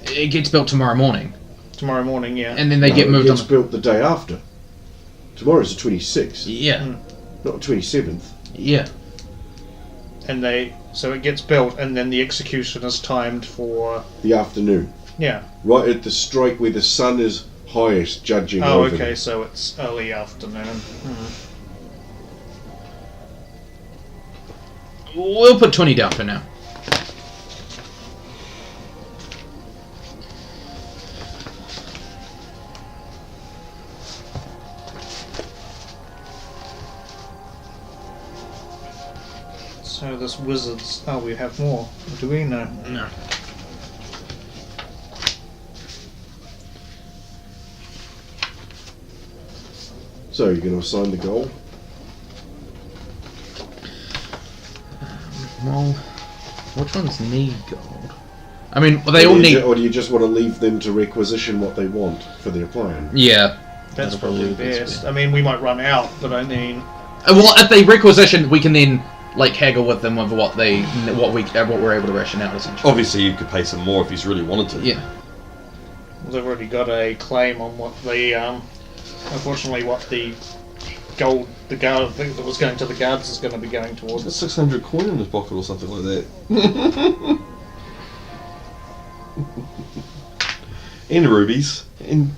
It gets built tomorrow morning, Tomorrow morning, yeah. and then they No, get moved it gets on. built the day after. Tomorrow's the 26th, Yeah, not the 27th. yeah. So it gets built and then the execution is timed for The afternoon. yeah. Right at the strike where the sun is highest, judging Oh, over okay, them. so it's early afternoon. We'll put 20 down for now. So this wizards. Oh, we have more. Do we know? No. So you're going to assign the goal? Well, which ones need gold? I mean, they all need. Or do you just want to leave them to requisition what they want for their plan? Yeah. That's That'll probably that's best. fair. I mean, we might run out, but I mean, Well, if they requisition, we can then like haggle with them with what we're able to ration out essentially. Obviously, you could pay some more if he's really wanted to. Yeah. they've already got a claim on what the unfortunately, what the gold, the guard thing that was going to the guards is going to be going towards. Got 600 coin in his pocket or something like that. And rubies. And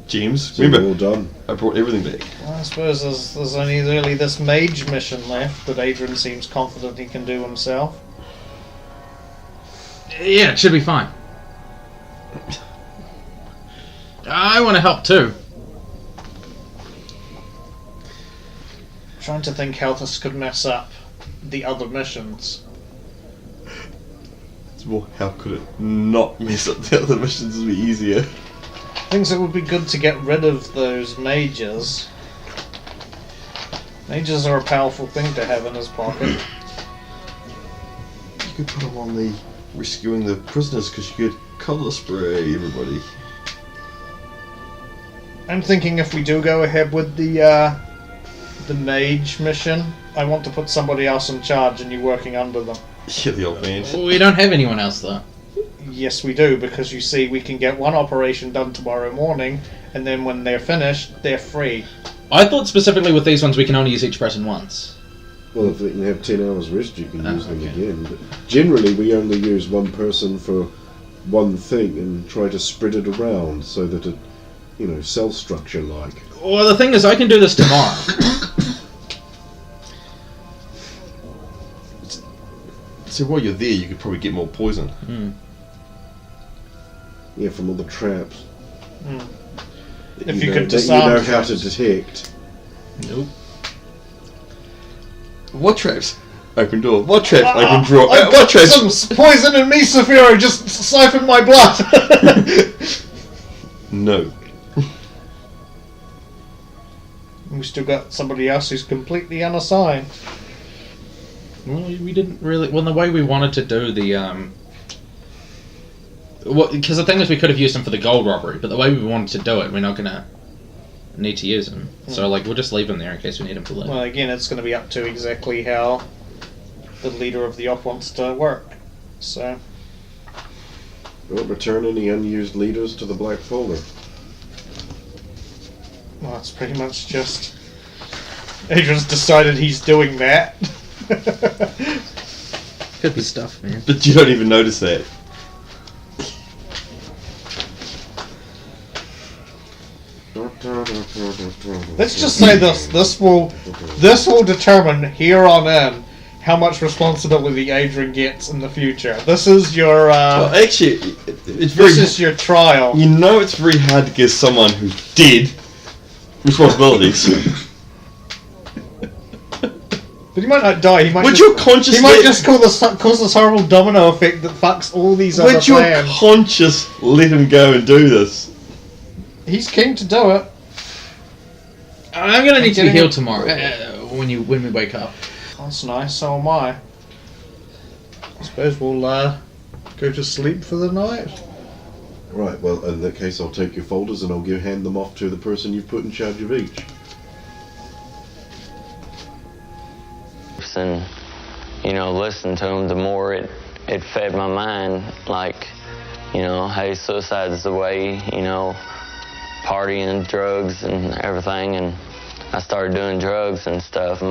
gems. So you're all Remember, done. I brought everything back. Well, I suppose there's only really this mage mission left that Adrian seems confident he can do himself. Yeah, it should be fine. I want to help too. Trying to think how this could mess up the other missions. Well, how could it not mess up the other missions? Would be easier. Things that would be good to get rid of those mages. Mages are a powerful thing to have in his pocket. You could put him on the rescuing the prisoners because you could colour spray everybody. I'm thinking if we do go ahead with the mage mission, I want to put somebody else in charge and you working under them. Yeah, the old man. We don't have anyone else though. Yes, we do, because you see, we can get one operation done tomorrow morning, and then when they're finished, they're free. I thought specifically with these ones we can only use each person once. Well, if they can have 10 hours rest, you can Oh, use them okay. again. But generally, we only use one person for one thing and try to spread it around so that it, cell structure like. Well, the thing is, I can do this tomorrow. So while you're there, you could probably get more poison. Yeah, from all the traps. If you know, could that you disarm know how to traps. detect. Nope. What traps? Open door. What traps? Open drawer. I've What got traps? some poison in me, Saphiro! Just siphon my blood! No. We still got somebody else who's completely unassigned. Well, we didn't really. Well, the way we wanted to do the because the thing is, we could have used them for the gold robbery, but the way we wanted to do it, we're not gonna need to use them. So like, we'll just leave them there in case we need them for later. Well, again, it's going to be up to exactly how the leader of the op wants to work. So. Don't return any unused leaders to the black folder. Well, it's pretty much just Adrian's decided he's doing that. Could be stuff, man. But you don't even notice that. Let's just say this will determine here on in how much responsibility Adrian gets in the future. This is your Well, actually, it's very. this is your trial. You know, it's very hard to give someone who's dead responsibilities. But he might not die. He might. Would just, your conscious He might let- just cause this horrible domino effect that fucks all these other Would your plans. conscious let him go and do this? He's keen to do it. I'm gonna need to be getting- healed tomorrow when we wake up. That's nice. So am I. I suppose we'll go to sleep for the night. Right, well, in that case, I'll take your folders and I'll hand them off to the person you've put in charge of each. And listen to them, the more it fed my mind, like, hey, suicide is the way, partying, drugs and everything, and I started doing drugs and stuff.